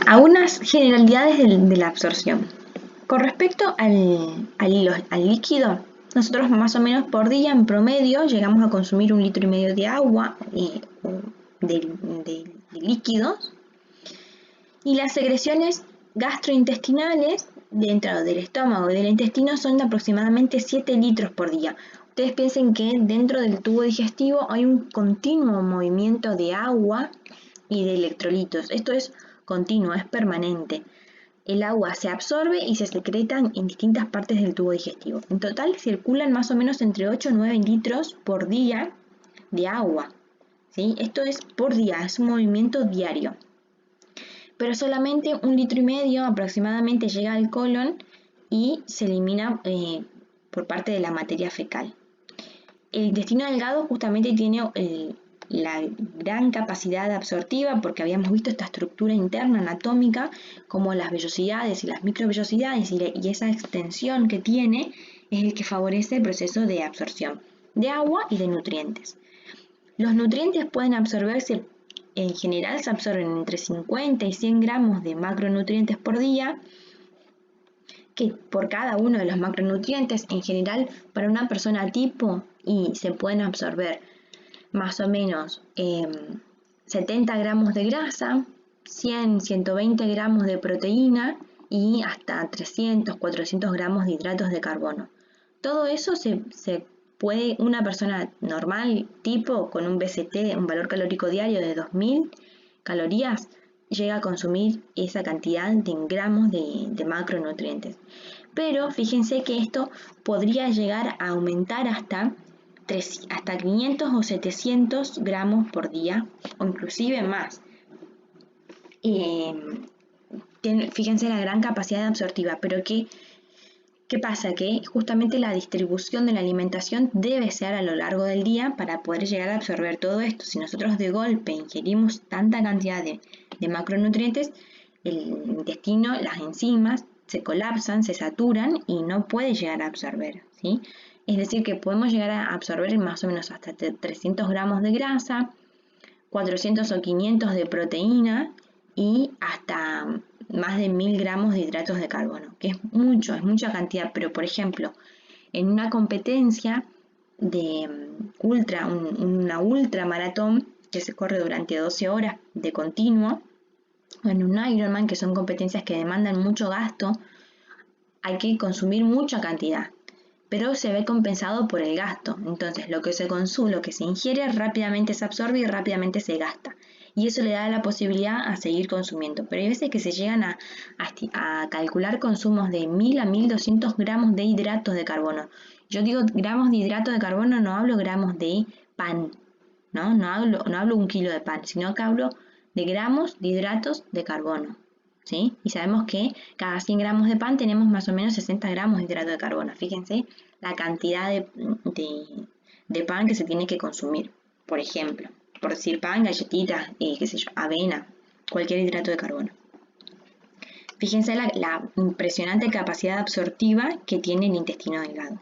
Algunas generalidades de la absorción. Con respecto al líquido, nosotros más o menos por día en promedio llegamos a consumir 1,5 litros de agua de líquidos, y las secreciones gastrointestinales dentro del estómago y del intestino son de aproximadamente 7 litros por día. Ustedes piensen que dentro del tubo digestivo hay un continuo movimiento de agua y de electrolitos. Esto es continuo, es permanente. El agua se absorbe y se secreta en distintas partes del tubo digestivo. En total circulan más o menos entre 8 y 9 litros por día de agua, ¿sí? Esto es por día, es un movimiento diario. Pero solamente 1,5 litros aproximadamente llega al colon y se elimina por parte de la materia fecal. El intestino delgado justamente tiene la gran capacidad absortiva, porque habíamos visto esta estructura interna anatómica, como las vellosidades y las microvellosidades, y esa extensión que tiene es el que favorece el proceso de absorción de agua y de nutrientes. Los nutrientes pueden absorberse, en general se absorben entre 50 y 100 gramos de macronutrientes por día, que por cada uno de los macronutrientes, en general para una persona tipo, y se pueden absorber más o menos 70 gramos de grasa, 100, 120 gramos de proteína y hasta 300, 400 gramos de hidratos de carbono. Todo eso se puede, una persona normal, tipo, con un BCT, un valor calórico diario de 2000 calorías, llega a consumir esa cantidad de gramos de macronutrientes. Pero fíjense que esto podría llegar a aumentar hasta 500 o 700 gramos por día, o inclusive más. Fíjense la gran capacidad absortiva, pero ¿qué pasa? Que justamente la distribución de la alimentación debe ser a lo largo del día para poder llegar a absorber todo esto. Si nosotros de golpe ingerimos tanta cantidad de macronutrientes, el intestino, las enzimas se colapsan, se saturan y no puede llegar a absorber, ¿sí? Es decir, que podemos llegar a absorber más o menos hasta 300 gramos de grasa, 400 o 500 de proteína y hasta más de 1000 gramos de hidratos de carbono, que es mucha cantidad. Pero, por ejemplo, en una competencia de una ultramaratón que se corre durante 12 horas de continuo, o en un Ironman, que son competencias que demandan mucho gasto, hay que consumir mucha cantidad, pero se ve compensado por el gasto. Entonces lo que se consume, lo que se ingiere rápidamente se absorbe y rápidamente se gasta, y eso le da la posibilidad a seguir consumiendo. Pero hay veces que se llegan a calcular consumos de 1000 a 1200 gramos de hidratos de carbono. Yo digo gramos de hidratos de carbono, no hablo gramos de pan, no hablo 1 kilo de pan, sino que hablo de gramos de hidratos de carbono, ¿sí? Y sabemos que cada 100 gramos de pan tenemos más o menos 60 gramos de hidrato de carbono. Fíjense la cantidad de pan que se tiene que consumir. Por ejemplo, por decir pan, galletitas, avena, cualquier hidrato de carbono. Fíjense la impresionante capacidad absortiva que tiene el intestino delgado.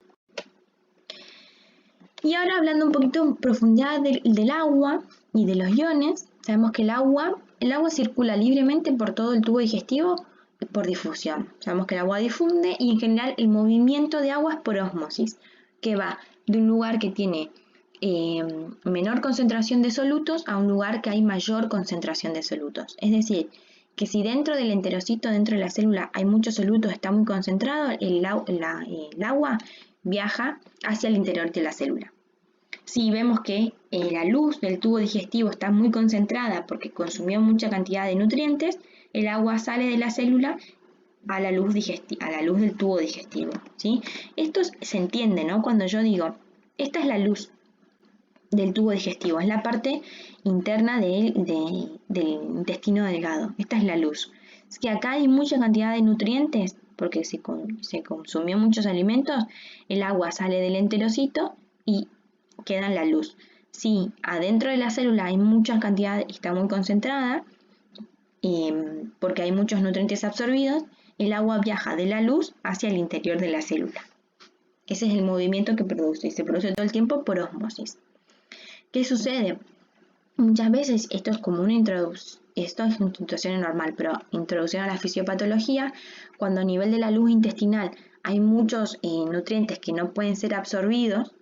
Y ahora hablando un poquito en profundidad del agua y de los iones, sabemos que el agua circula libremente por todo el tubo digestivo por difusión. Sabemos que el agua difunde, y en general el movimiento de agua es por ósmosis, que va de un lugar que tiene menor concentración de solutos a un lugar que hay mayor concentración de solutos. Es decir, que si dentro del enterocito, dentro de la célula, hay muchos solutos, está muy concentrado, el agua viaja hacia el interior de la célula. Si vemos que la luz del tubo digestivo está muy concentrada porque consumió mucha cantidad de nutrientes, el agua sale de la célula a la luz del tubo digestivo, ¿sí? Esto se entiende, ¿no? Cuando yo digo, esta es la luz del tubo digestivo, es la parte interna del intestino delgado, esta es la luz. Es que acá hay mucha cantidad de nutrientes porque se consumió muchos alimentos, el agua sale del enterocito y queda en la luz. Si adentro de la célula hay mucha cantidad y está muy concentrada, porque hay muchos nutrientes absorbidos, el agua viaja de la luz hacia el interior de la célula. Ese es el movimiento que produce, y se produce todo el tiempo por ósmosis. ¿Qué sucede? Muchas veces esto es como una esto es en situación normal, pero introducción a la fisiopatología, cuando a nivel de la luz intestinal hay muchos nutrientes que no pueden ser absorbidos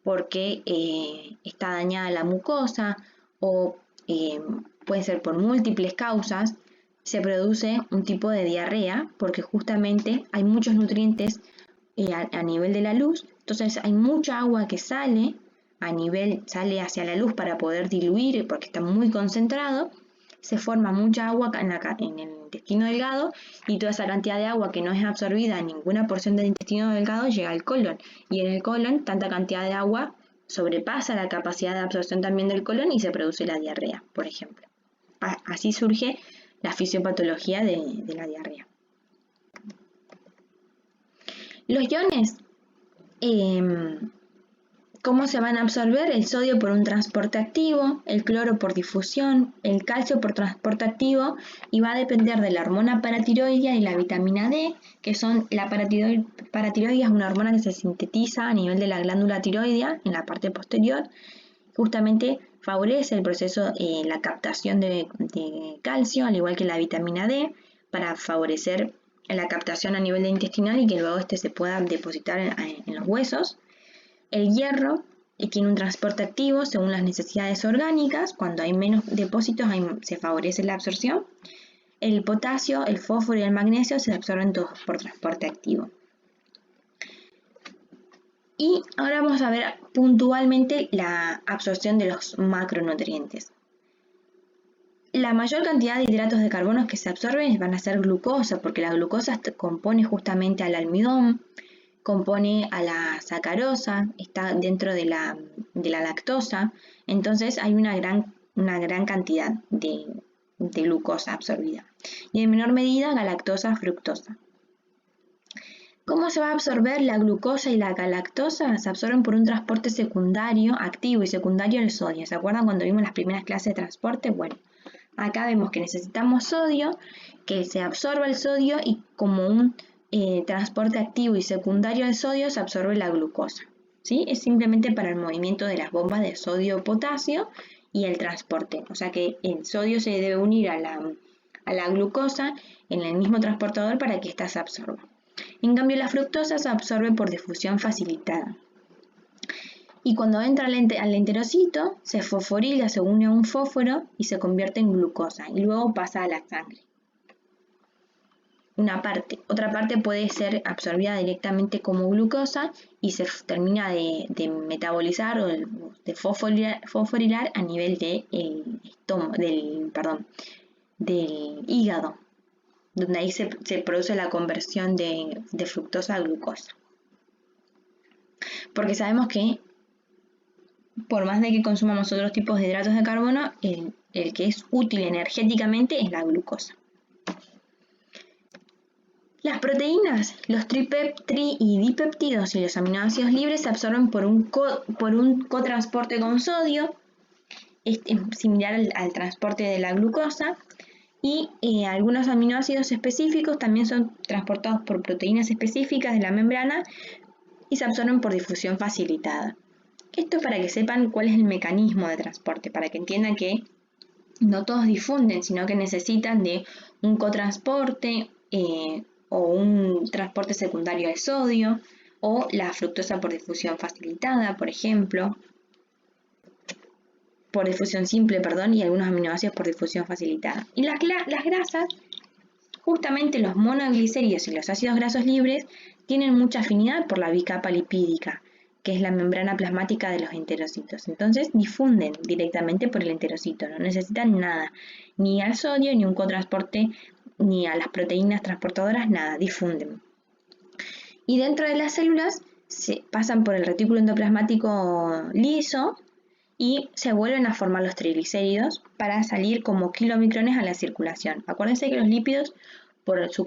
porque está dañada la mucosa o puede ser por múltiples causas, se produce un tipo de diarrea porque justamente hay muchos nutrientes a nivel de la luz, entonces hay mucha agua que sale sale hacia la luz para poder diluir porque está muy concentrado, se forma mucha agua en el intestino delgado y toda esa cantidad de agua que no es absorbida en ninguna porción del intestino delgado llega al colon, y en el colon tanta cantidad de agua sobrepasa la capacidad de absorción también del colon y se produce la diarrea, por ejemplo. Así surge la fisiopatología de la diarrea. Los iones, ¿cómo se van a absorber? El sodio por un transporte activo, el cloro por difusión, el calcio por transporte activo, y va a depender de la hormona paratiroidea y la vitamina D, que son la paratiroidea es una hormona que se sintetiza a nivel de la glándula tiroidea en la parte posterior, justamente favorece el proceso, la captación de calcio, al igual que la vitamina D, para favorecer la captación a nivel intestinal y que luego se pueda depositar en los huesos. El hierro tiene un transporte activo según las necesidades orgánicas. Cuando hay menos depósitos se favorece la absorción. El potasio, el fósforo y el magnesio se absorben todos por transporte activo. Y ahora vamos a ver puntualmente la absorción de los macronutrientes. La mayor cantidad de hidratos de carbono que se absorben van a ser glucosa, porque la glucosa compone justamente al almidón, compone a la sacarosa, está dentro de la lactosa, entonces hay una gran cantidad de glucosa absorbida. Y en menor medida galactosa, fructosa. ¿Cómo se va a absorber la glucosa y la galactosa? Se absorben por un transporte secundario, activo y secundario del sodio. ¿Se acuerdan cuando vimos las primeras clases de transporte? Bueno, acá vemos que necesitamos sodio, que se absorba el sodio y como un transporte activo y secundario del sodio se absorbe la glucosa. ¿Sí? Es simplemente para el movimiento de las bombas de sodio-potasio y el transporte. O sea que el sodio se debe unir a la glucosa en el mismo transportador para que ésta se absorba. En cambio, la fructosa se absorbe por difusión facilitada. Y cuando entra al enterocito, se fosforila, se une a un fósforo y se convierte en glucosa y luego pasa a la sangre. Otra parte puede ser absorbida directamente como glucosa y se termina de metabolizar o de fosforilar a nivel del hígado, donde ahí se produce la conversión de fructosa a glucosa. Porque sabemos que por más de que consumamos otros tipos de hidratos de carbono, el que es útil energéticamente es la glucosa. Las proteínas, los tri y dipeptidos y los aminoácidos libres se absorben por un cotransporte con sodio, es similar al transporte de la glucosa, y algunos aminoácidos específicos también son transportados por proteínas específicas de la membrana y se absorben por difusión facilitada. Esto para que sepan cuál es el mecanismo de transporte, para que entiendan que no todos difunden, sino que necesitan de un cotransporte o un transporte secundario de sodio, o la fructosa por difusión facilitada, por ejemplo, por difusión simple, y algunos aminoácidos por difusión facilitada. Y las grasas, justamente los monoglicéridos y los ácidos grasos libres, tienen mucha afinidad por la bicapa lipídica, que es la membrana plasmática de los enterocitos. Entonces difunden directamente por el enterocito, no necesitan nada, ni al sodio, ni un cotransporte, ni a las proteínas transportadoras, nada, difunden. Y dentro de las células se pasan por el retículo endoplasmático liso y se vuelven a formar los triglicéridos para salir como kilomicrones a la circulación. Acuérdense que los lípidos, por su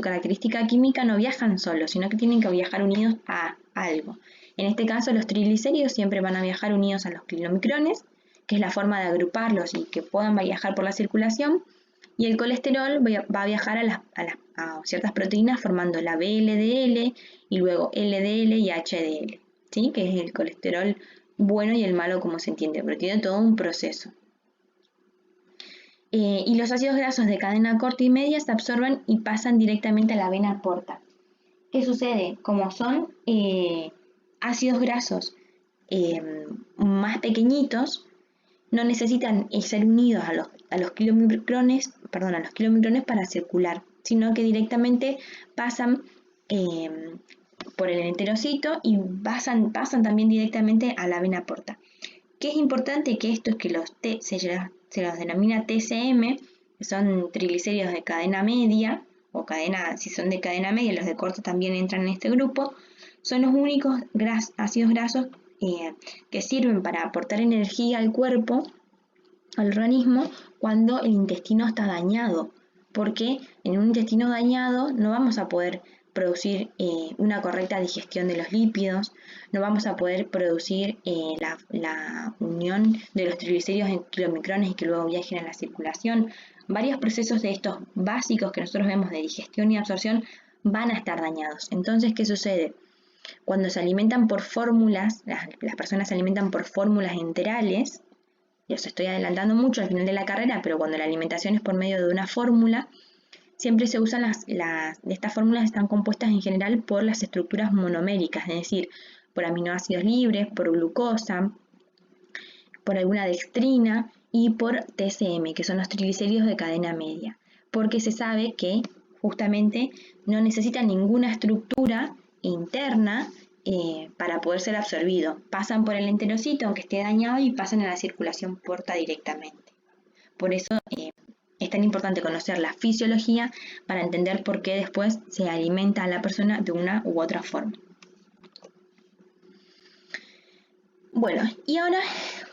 característica química, no viajan solos, sino que tienen que viajar unidos a algo. En este caso, los triglicéridos siempre van a viajar unidos a los kilomicrones, que es la forma de agruparlos y que puedan viajar por la circulación, y el colesterol va a viajar a ciertas proteínas formando la VLDL y luego LDL y HDL, ¿sí? Que es el colesterol bueno y el malo, como se entiende, pero tiene todo un proceso. Y los ácidos grasos de cadena corta y media se absorben y pasan directamente a la vena porta. ¿Qué sucede? Como son ácidos grasos más pequeñitos, no necesitan ser unidos a los kilomicrones para circular, sino que directamente pasan por el enterocito y pasan también directamente a la vena porta. ¿Qué es importante? Que esto es que se los denomina TCM, que son triglicéridos de cadena media, o si son de cadena media, los de corta también entran en este grupo, son los únicos ácidos grasos que sirven para aportar energía al cuerpo, al organismo, cuando el intestino está dañado, porque en un intestino dañado no vamos a poder producir una correcta digestión de los lípidos, no vamos a poder producir la unión de los triglicéridos en kilomicrones y que luego viajen a la circulación. Varios procesos de estos básicos que nosotros vemos de digestión y absorción van a estar dañados. Entonces, ¿qué sucede? Cuando se alimentan por fórmulas, las personas se alimentan por fórmulas enterales, y os estoy adelantando mucho al final de la carrera, pero cuando la alimentación es por medio de una fórmula, siempre se usan estas fórmulas están compuestas en general por las estructuras monoméricas, es decir, por aminoácidos libres, por glucosa, por alguna dextrina y por TCM, que son los triglicéridos de cadena media, porque se sabe que justamente no necesitan ninguna estructura interna para poder ser absorbido. Pasan por el enterocito, aunque esté dañado, y pasan a la circulación porta directamente. Por eso es tan importante conocer la fisiología para entender por qué después se alimenta a la persona de una u otra forma. Bueno, y ahora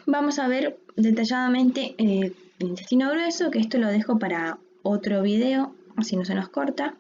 vamos a ver detalladamente el intestino grueso, que esto lo dejo para otro video, así no se nos corta.